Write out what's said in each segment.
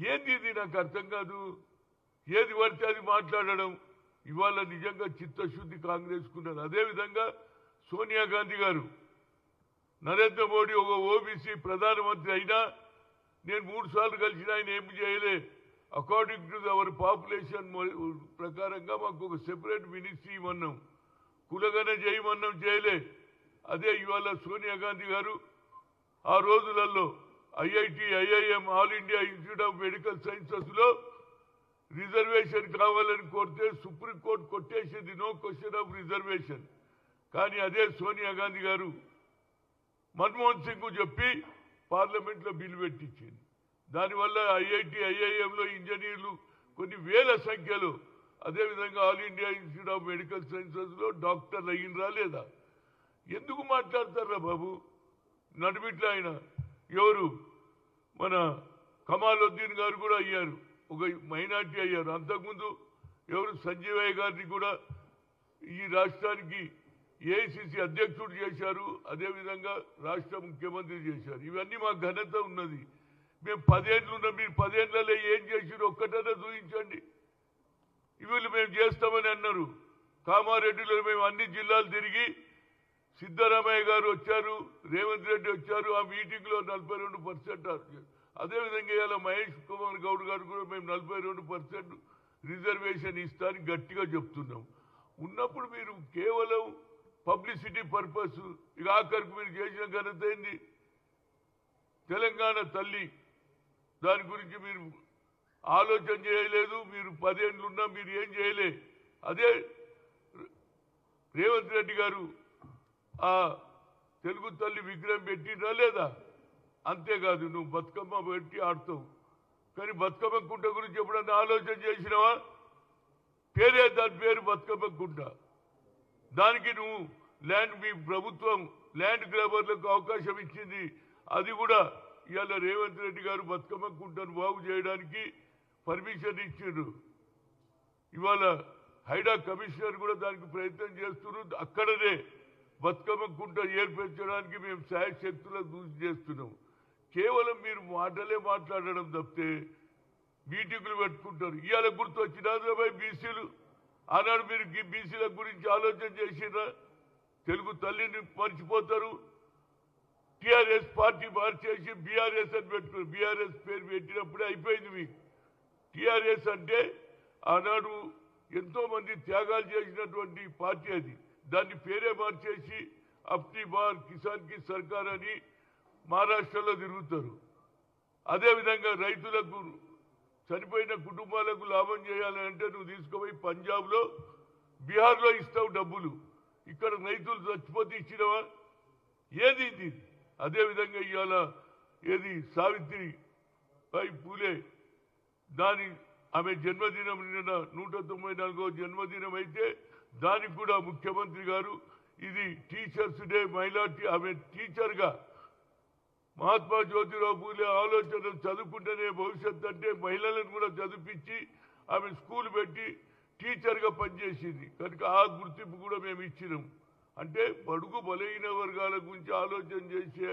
ఏంది ఇది నాకు అర్థం కాదు. ఏది పడితే అది మాట్లాడడం. ఇవాళ నిజంగా చిత్తశుద్ధి కాంగ్రెస్కున్నారు. అదేవిధంగా సోనియా గాంధీ గారు నరేంద్ర మోడీ ఒక ఓబీసీ ప్రధానమంత్రి అయినా నేను 3 సార్లు కలిసిన ఆయన ఏమి చేయలే. అకార్డింగ్ టు అవర్ పాపులేషన్ ప్రకారంగా మాకు ఒక సెపరేట్ మినిస్ట్రీ ఇవ్వన్నాం, కులగన చేయమన్నాం, చేయలే. అదే ఇవాళ సోనియా గాంధీ గారు ఆ రోజులలో IIT, IIM, all India institute of medical సైన్సెస్లో రిజర్వేషన్ కావాలని కోరితే సుప్రీంకోర్టు కొట్టేసింది, నో క్వశ్చన్ ఆఫ్ రిజర్వేషన్. కానీ అదే సోనియా గాంధీ గారు మన్మోహన్ సింగ్ చెప్పి పార్లమెంట్లో బిల్లు పెట్టించింది. దానివల్ల ఐఐటి, ఐఐఎంలో ఇంజనీర్లు కొన్ని వేల సంఖ్యలో, అదేవిధంగా all India institute of medical సైన్సెస్లో డాక్టర్లు అయ్యిండ్రా లేదా? ఎందుకు మాట్లాడతారా బాబు? నడిమిట్ల ఆయన ఎవరు మన కమాలుద్దీన్ గారు కూడా అయ్యారు, ఒక మైనార్టీ అయ్యారు. అంతకుముందు ఎవరు సంజీవయ్య గారిని కూడా ఈ రాష్ట్రానికి ఏఐసిసి అధ్యక్షుడు చేశారు, అదేవిధంగా రాష్ట్ర ముఖ్యమంత్రి చేశారు. ఇవన్నీ మా ఘనత ఉన్నది. మేము 10 ఏళ్ళు ఉన్నాం, మీరు 10 ఏళ్లలో ఏం చేసిరు ఒక్కటన్నా చూపించండి. వీళ్ళు మేము చేస్తామని అన్నారు. కామారెడ్డిలో మేము అన్ని జిల్లాలు తిరిగి, సిద్ధరామయ్య గారు వచ్చారు, రేవంత్ రెడ్డి వచ్చారు, ఆ మీటింగ్లో 42%. అదేవిధంగా ఇవాళ మహేష్ కుమార్ గౌడ్ గారు కూడా మేము 42% రిజర్వేషన్ ఇస్తారని గట్టిగా చెప్తున్నాం. ఉన్నప్పుడు మీరు కేవలం పబ్లిసిటీ పర్పస్, ఇక ఆఖరికి మీరు చేసిన ఘనత ఏంది? తెలంగాణ తల్లి, దాని గురించి మీరు ఆలోచన చేయలేదు. మీరు 10 ఏళ్ళు ఉన్నా మీరు ఏం చేయలే. అదే రేవంత్ రెడ్డి గారు ఆ తెలుగు తల్లి విగ్రహం పెట్టినా లేదా? అంతేకాదు, నువ్వు బతుకమ్మ పెట్టి ఆడుతావు, కానీ బతుకమ్మ కుంట గురించి ఎప్పుడన్నా ఆలోచన చేసినావా? పేరే దాని పేరు బతుకమ్మ కుంట. దానికి నువ్వు ల్యాండ్, మీ ప్రభుత్వం ల్యాండ్ గ్రాబర్లకు అవకాశం ఇచ్చింది. అది కూడా ఇవాళ రేవంత్ రెడ్డి గారు బతుకమ్మ కుంటను బాగు చేయడానికి పర్మిషన్ ఇచ్చిండ్రు. ఇవాళ హైడా కమిషనర్ కూడా దానికి ప్రయత్నం చేస్తున్నారు. అక్కడనే బతుకమ్మ కుంట ఏర్పరచడానికి మేము శాయశక్తులకు కృషి చేస్తున్నాం. కేవలం మీరు మాటలే మాట్లాడడం తప్పితే మీటింగులు పెట్టుకుంటారు. ఇవాళ గుర్తు వచ్చినారు బీసీలు. ఆనాడు మీరు బీసీల గురించి ఆలోచన చేసినా? తెలుగు తల్లిని మర్చిపోతారు. టీఆర్ఎస్ పార్టీ మార్చేసి బీఆర్ఎస్ అని పెట్టుకున్నారు. బీఆర్ఎస్ పేరు పెట్టినప్పుడే అయిపోయింది మీకు. టీఆర్ఎస్ అంటే ఆనాడు ఎంతో మంది త్యాగాలు చేసినటువంటి పార్టీ అది. దాన్ని పేరే మార్చేసి అప్నీ బార్ కిసాన్ కి సర్కార్ అని మహారాష్ట్రలో తిరుగుతారు. అదేవిధంగా రైతులకు, చనిపోయిన కుటుంబాలకు లాభం చేయాలంటే నువ్వు తీసుకుపోయి పంజాబ్లో, బీహార్లో ఇస్తావు డబ్బులు. ఇక్కడ రైతులు చచ్చిపోతే ఇచ్చినవా? ఏది ఇది? అదేవిధంగా ఇవాళ ఏది సావిత్రిబాయి పూలే, దాని ఆమె జన్మదినం నిన్న 194వ జన్మదినం అయితే దానికి కూడా ముఖ్యమంత్రి గారు ఇది టీచర్స్ డే, మైనార్టీ, ఆమె టీచర్గా మహాత్మా జ్యోతిరావు పూలే ఆలోచనలు చదువుకుంటేనే భవిష్యత్తు అంటే మహిళలను కూడా చదివించి ఆమె స్కూల్ పెట్టి టీచర్గా పనిచేసింది. కనుక ఆ గుర్తింపు కూడా మేము ఇచ్చినాం. అంటే బడుగు బలహీన వర్గాల గురించి ఆలోచన చేసే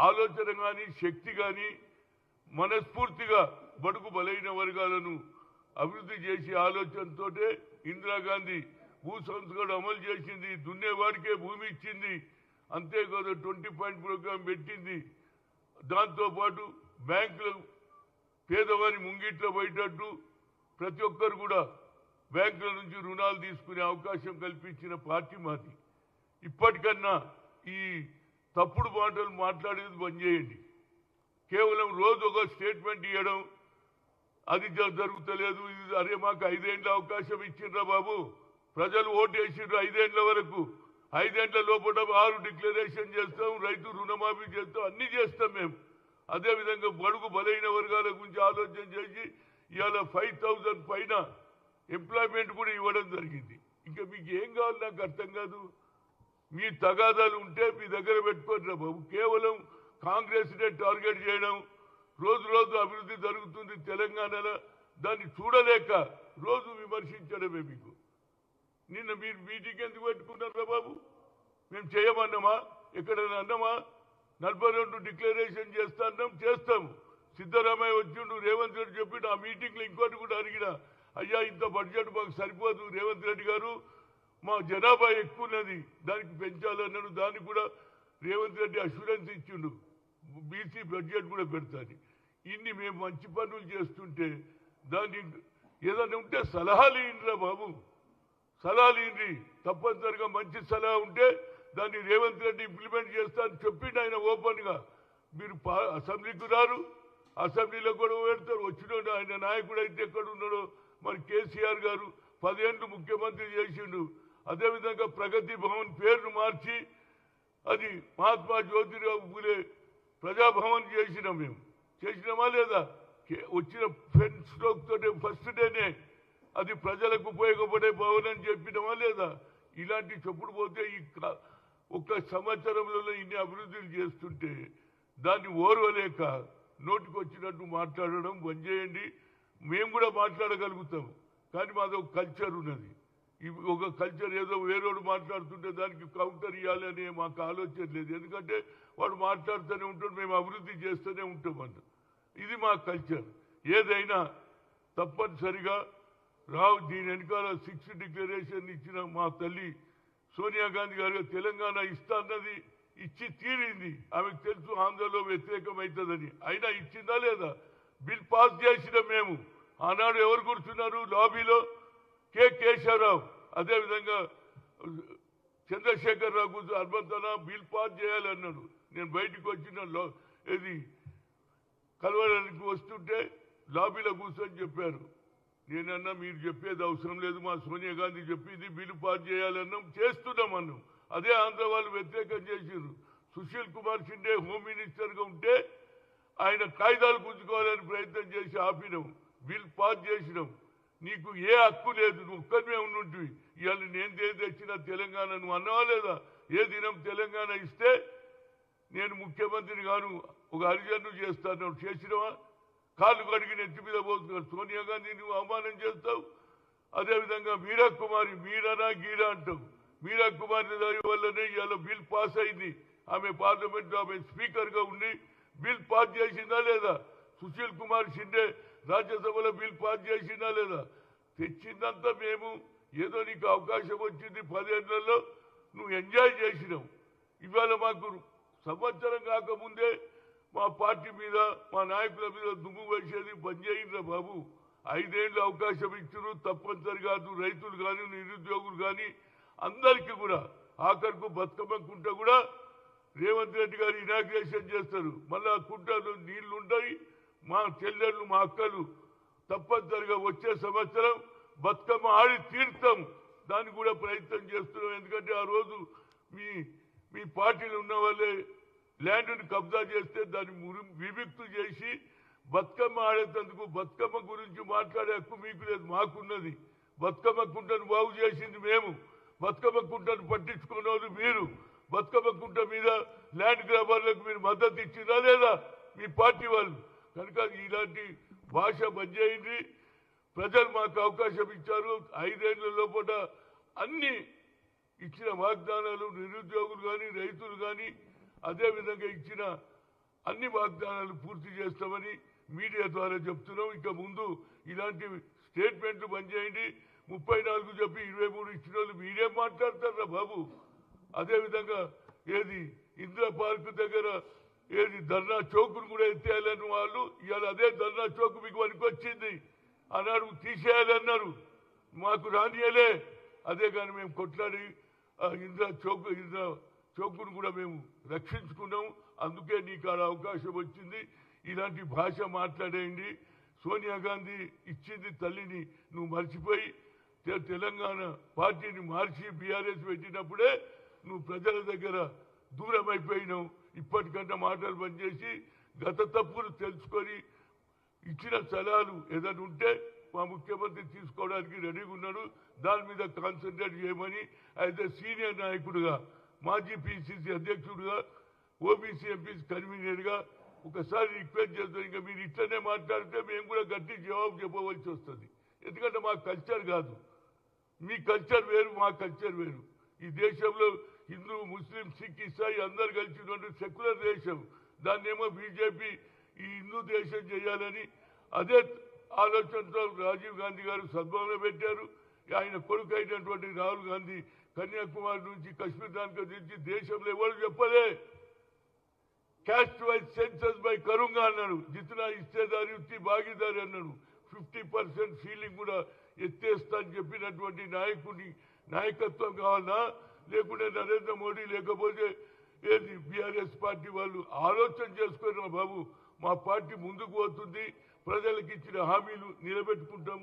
ఆలోచన కానీ, శక్తి కానీ, మనస్ఫూర్తిగా బడుగు బలహీన వర్గాలను అభివృద్ధి చేసే ఆలోచనతో ఇందిరాగాంధీ భూ సంస్కరణ అమలు చేసింది. దున్నేవాడికే భూమి ఇచ్చింది. అంతేకాదు 20 పాయింట్ ప్రోగ్రాం పెట్టింది. దాంతోపాటు బ్యాంకులు పేదవారి ముంగిట్లో పోయేటట్టు ప్రతి ఒక్కరు కూడా బ్యాంకుల నుంచి రుణాలు తీసుకునే అవకాశం కల్పించిన పార్టీ మాది. ఇప్పటికన్నా ఈ తప్పుడు మాటలు మాట్లాడేది బంద్ చేయండి. కేవలం రోజు ఒక స్టేట్మెంట్ ఇవ్వడం, అది జరుగుతలేదు, ఇది అరే మాకు 5 ఏళ్ళ అవకాశం ఇచ్చిండ్రా బాబు, ప్రజలు ఓటు వేసిండ్రు 5 ఏళ్ల వరకు. 5 ఏళ్ల లోపల 6 డిక్లరేషన్ చేస్తాం, రైతు రుణమాఫీ చేస్తాం, అన్ని చేస్తాం మేము. అదేవిధంగా బడుగు బలైన వర్గాల గురించి ఆలోచన చేసి ఇవాళ 5,000 పైన ఎంప్లాయ్మెంట్ కూడా ఇవ్వడం జరిగింది. ఇంకా మీకు ఏం కావాలి నాకు అర్థం కాదు. మీ తగాదాలు ఉంటే మీ దగ్గర పెట్టుకోండి బాబు. కేవలం కాంగ్రెస్నే టార్గెట్ చేయడం, రోజు రోజు అభివృద్ధి జరుగుతుంది తెలంగాణలో, దాన్ని చూడలేక రోజు విమర్శించడమే మీకు. నిన్న మీరు మీటింగ్ ఎందుకు పెట్టుకున్నారా బాబు? మేము చేయమన్నామా? ఎక్కడైనా అన్నామా? 42 డిక్లరేషన్ చేస్తాం, చేస్తాము. సిద్ధరామయ్య వచ్చిండు, రేవంత్ రెడ్డి చెప్పిండు. ఆ మీటింగ్లో ఇంకోటి కూడా అడిగిన, అయ్యా ఇంత బడ్జెట్ మాకు సరిపోదు రేవంత్ రెడ్డి గారు, మా జనాభా ఎక్కువ ఉన్నది, దానికి పెంచాలన్నాడు. దానికి కూడా రేవంత్ రెడ్డి అష్యూరెన్స్ ఇచ్చిండు, బీసీ బడ్జెట్ కూడా పెడతాను. ఇన్ని మేము మంచి పనులు చేస్తుంటే దాన్ని ఏదైనా ఉంటే సలహాలు ఇయ్యండిరా బాబు, సలహాలు ఇయ్యండి. తప్పనిసరిగా మంచి సలహా ఉంటే దాన్ని రేవంత్ రెడ్డి ఇంప్లిమెంట్ చేస్తా అని చెప్పిండు ఆయన ఓపెన్గా. మీరు అసెంబ్లీకి రారు, అసెంబ్లీలో కూడా పెడతారు. వచ్చినోడు ఆయన నాయకుడు అయితే ఎక్కడ ఉన్నాడో మరి కేసీఆర్ గారు 10 ఏళ్ళు ముఖ్యమంత్రి చేసిండు. అదేవిధంగా ప్రగతి భవన్ పేరును మార్చి అది మహాత్మా జ్యోతిరావు పూలే ప్రజాభవన్ చేసినాం. మేము చేసినామా లేదా? వచ్చిన ఫెన్ స్ట్రోక్ తోటే ఫస్ట్ డేనే అది ప్రజలకు ఉపయోగపడే భవన్ అని చెప్పినామా లేదా? ఇలాంటి చెప్పుడు పోతే ఈ ఒక్క సంవత్సరంలో ఇన్ని అభివృద్ధులు చేస్తుంటే దాన్ని ఓర్వలేక నోటికి వచ్చినట్టు మాట్లాడడం బంద్ చేయండి. మేము కూడా మాట్లాడగలుగుతాం, కానీ మాది ఒక కల్చర్ ఉన్నది. ఒక కల్చర్ ఏదో వేరేవాడు మాట్లాడుతుంటే దానికి కౌంటర్ ఇవ్వాలి అనే మాకు ఆలోచన లేదు. ఎందుకంటే వాడు మాట్లాడుతూనే ఉంటాడు, మేము అభివృద్ధి చేస్తూనే ఉంటామన్న. ఇది మా కల్చర్. ఏదైనా తప్పనిసరిగా రావు. దీని వెనకాల 6 డిక్లరేషన్ ఇచ్చిన మా తల్లి సోనియా గాంధీ గారు తెలంగాణ ఇస్తా అన్నది ఇచ్చి తీరింది. ఆమెకు తెలుసు ఆంధ్రలో వ్యతిరేకమవుతుందని, అయినా ఇచ్చిందా లేదా? బిల్ పాస్ చేసిన మేము ఆనాడు ఎవరు కూర్చున్నారు లాబీలో? కేశవరావు, అదేవిధంగా చంద్రశేఖరరావు కూర్చొని అర్బన్ బిల్ పాస్ చేయాలన్నాడు. నేను బయటకు వచ్చిన ఇది కలవడానికి వస్తుంటే లాబీలో కూర్చొని చెప్పారు. నేనన్నా మీరు చెప్పేది అవసరం లేదు, మా సోనియా గాంధీ చెప్పింది బిల్లు పాస్ చేయాలన్నాం, చేస్తున్నాం అన్నాం. అదే ఆంధ్ర వాళ్ళు వ్యతిరేకం చేసిండ్రు. సుశీల్ కుమార్ షిండే హోమ్ మినిస్టర్గా ఉంటే ఆయన కాయిదాలు గుంజుకోవాలని ప్రయత్నం చేసి ఆపినాం, బిల్ పాస్ చేసినాం. నీకు ఏ హక్కు లేదు, నువ్వు ఒక్కరిమే ఉన్నట్టు. ఇవాళ నేను తెచ్చిన తెలంగాణ నువ్వు అన్నావా లేదా? ఏ దినం తెలంగాణ ఇస్తే నేను ముఖ్యమంత్రిని గాను ఒక హరిజన్ను చేస్తాను చేసినవా? కాళ్ళు కడిగి నెత్తి మీద పోతున్నాడు. సోనియా గాంధీ నువ్వు అవమానం చేస్తావు. అదేవిధంగా మీరా కుమారి, మీరానా గీరా అంటావు. మీరా కుమారి దాని వల్లనే ఇవాళ బిల్ పాస్ అయింది. ఆమె పార్లమెంట్లో ఆమె స్పీకర్గా ఉండి బిల్ పాస్ చేసిందా లేదా? సుశీల్ కుమార్ షిండే రాజ్యసభలో బిల్ పాస్ చేసిందా లేదా? తెచ్చిందంతా మేము ఏదో నీకు అవకాశం వచ్చింది 10 ఏళ్లలో నువ్వు ఎంజాయ్ చేసినావు. ఇవాళ మాకు సంవత్సరం కాకముందే మా పార్టీ మీద మా నాయకుల మీద దుమ్ము వేసేది బంద్ చేయండిరా బాబు. 5 ఏళ్ళు అవకాశం ఇచ్చారు, తప్పనిసరిగా రైతులు కానీ నిరుద్యోగులు కానీ అందరికీ కూడా. ఆఖరికి బతుకమ్మ కుంట కూడా రేవంత్ రెడ్డి గారు ఇనాగ్రేషన్ చేస్తారు. మళ్ళా కుంటలు నీళ్లు ఉంటాయి. మా చెల్లెళ్ళు మా అక్కలు తప్పనిసరిగా వచ్చే సంవత్సరం బతుకమ్మ ఆడి తీర్థం, దానికి కూడా ప్రయత్నం చేస్తున్నాం. ఎందుకంటే ఆ రోజు మీ పార్టీలు ఉన్న వాళ్ళే ల్యాండ్ని కబ్జా చేస్తే దాన్ని విముక్తి చేసి బతుకమ్మ ఆడేందుకు బతుకమ్మ గురించి మాట్లాడే హక్కు మీకు లేదు, మాకున్నది. బతుకమ్మ కుంటను బాగు చేసింది మేము, బతుకమ్మ కుంటను పట్టించుకున్నది మీరు. బతుకమ్మ కుంట మీద ల్యాండ్ గ్రాబర్లకు మీరు మద్దతు ఇచ్చిందా లేదా మీ పార్టీ వాళ్ళు? కనుక ఇలాంటి భాష బంద్ చేయండి. ప్రజలు మాకు అవకాశం ఇచ్చారు. 5 ఏళ్ల లోపల అన్ని ఇచ్చిన వాగ్దానాలు నిరుద్యోగులు కానీ రైతులు కానీ అదేవిధంగా ఇచ్చిన అన్ని వాగ్దానాలు పూర్తి చేస్తామని మీడియా ద్వారా చెప్తున్నాం. ఇక ముందు ఇలాంటి స్టేట్మెంట్లు బంద్ చేయండి. 34 చెప్పి 23 ఇచ్చిన వాళ్ళు మీరేం మాట్లాడతారా బాబు? అదేవిధంగా ఏది ఇందిరా పార్క్ దగ్గర ఏది ధర్నా చౌక్ను కూడా ఎత్తేయాలని వాళ్ళు ఇవాళ అదే ధర్నా చౌక్ మీకు వనికొచ్చింది అన్నాడు, తీసేయాలన్నారు. మాకు రానియలే. అదే కానీ మేము కొట్లాడి ఇందిరా చౌక్ను కూడా మేము రక్షించుకున్నాం. అందుకే నీకు ఆ అవకాశం వచ్చింది. ఇలాంటి భాష మాట్లాడేయండి. సోనియా గాంధీ ఇచ్చింది తల్లిని నువ్వు మర్చిపోయి తెలంగాణ పార్టీని మార్చి బీఆర్ఎస్ పెట్టినప్పుడే నువ్వు ప్రజల దగ్గర దూరం అయిపోయినావు. ఇప్పటికన్నా మాటలు బంద్ చేసి గత తప్పులు తెలుసుకొని ఇచ్చిన సలహాలు ఏదైనా ఉంటే మా ముఖ్యమంత్రి తీసుకోవడానికి రెడీగా ఉన్నాడు. దాని మీద కాన్సన్ట్రేట్ చేయమని అయితే సీనియర్ నాయకుడిగా, మాజీ పిసిసి అధ్యక్షుడిగా, ఓబీసీ ఎంపీ కన్వీనర్గా ఒకసారి రిక్వెస్ట్ చేస్తాం. ఇంకా మీరు ఇట్లనే మాట్లాడితే మేము కూడా గట్టి జవాబు చెప్పవలసి వస్తుంది. ఎందుకంటే మా కల్చర్ కాదు, మీ కల్చర్ వేరు, మా కల్చర్ వేరు. ఈ దేశంలో హిందూ, ముస్లిం, సిక్, ఇసాయి అందరు కలిసి సెక్యులర్ దేశం. దాన్ని ఏమో బీజేపీ ఈ హిందూ దేశం చేయాలని అదే ఆలోచనతో రాజీవ్ గాంధీ గారు సద్భావన పెట్టారు. ఆయన కొడుకు అయినటువంటి రాహుల్ గాంధీ కన్యాకుమారి నుంచి కశ్మీర్ దానికి తెచ్చి దేశంలో ఎవరు చెప్పలే. క్యాస్ట్ వైజ్ సెన్సస్ బై కరుంగా అన్నాడు. జితనా ఇచ్చేదారి ఉత్తి భాగీదారి అన్నాడు. 50% ఫీలింగ్ కూడా ఎత్తేస్తా అని చెప్పినటువంటి నాయకుని నాయకత్వం కావాలా, లేకుంటే నరేంద్ర మోడీ లేకపోతే ఏది బీఆర్ఎస్ పార్టీ వాళ్ళు ఆలోచన చేసుకున్నారు. బాబు మా పార్టీ ముందుకు పోతుంది, ప్రజలకు ఇచ్చిన హామీలు నిలబెట్టుకుంటాం.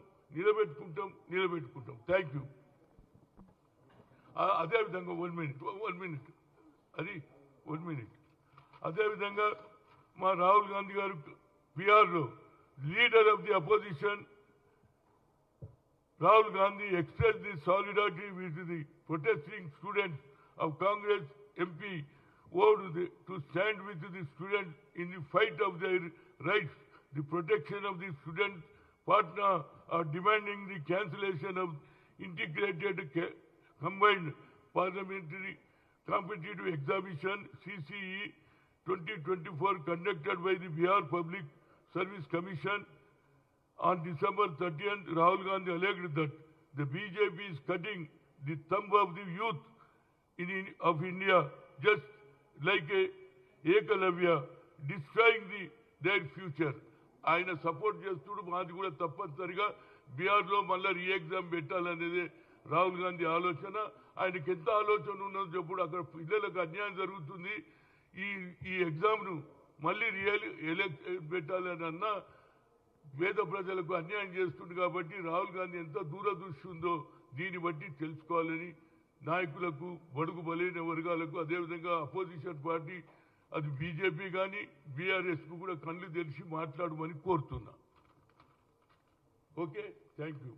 Thank you. అదేవిధంగా 1 మినిట్ అదేవిధంగా మా రాహుల్ గాంధీ గారు బీహార్లో leader of the opposition Rahul Gandhi expressed his solidarity with the protesting students of Congress MP vowed to stand with the students in the fight of their rights. The protection of the student partner are demanding the cancellation of integrated combined parliamentary competitive examination CCE 2024 conducted by the Bihar Public Service Commission. On December 30th, Rahul Gandhi alleged that the BJP is cutting the thumb of the youth of India, just like a Ekalavya, destroying their future. ఆయన support చేస్తుడు. మాది కూడా తప్పనిసరిగా బీహార్లో మళ్ళీ రీ-ఎగ్జామ్ పెట్టాలనేది రాహుల్ గాంధీ ఆలోచన. ఆయనకి ఎంత ఆలోచన ఉన్నదో చెప్పుడు. అక్కడ పిల్లలకు అన్యాయం జరుగుతుంది. ఈ ఎగ్జామ్ను మళ్ళీ పెట్టాలని అన్నా పేద ప్రజలకు అన్యాయం చేస్తుంది. కాబట్టి రాహుల్ గాంధీ ఎంత దూరదృష్టి ఉందో దీన్ని బట్టి తెలుసుకోవాలని నాయకులకు, బడుగు బలైన వర్గాలకు, అదేవిధంగా అపోజిషన్ పార్టీ అది బీజేపీ కానీ బీఆర్ఎస్కు కూడా కళ్ళు తెరిచి మాట్లాడమని కోరుతున్నా. Okay, thank you.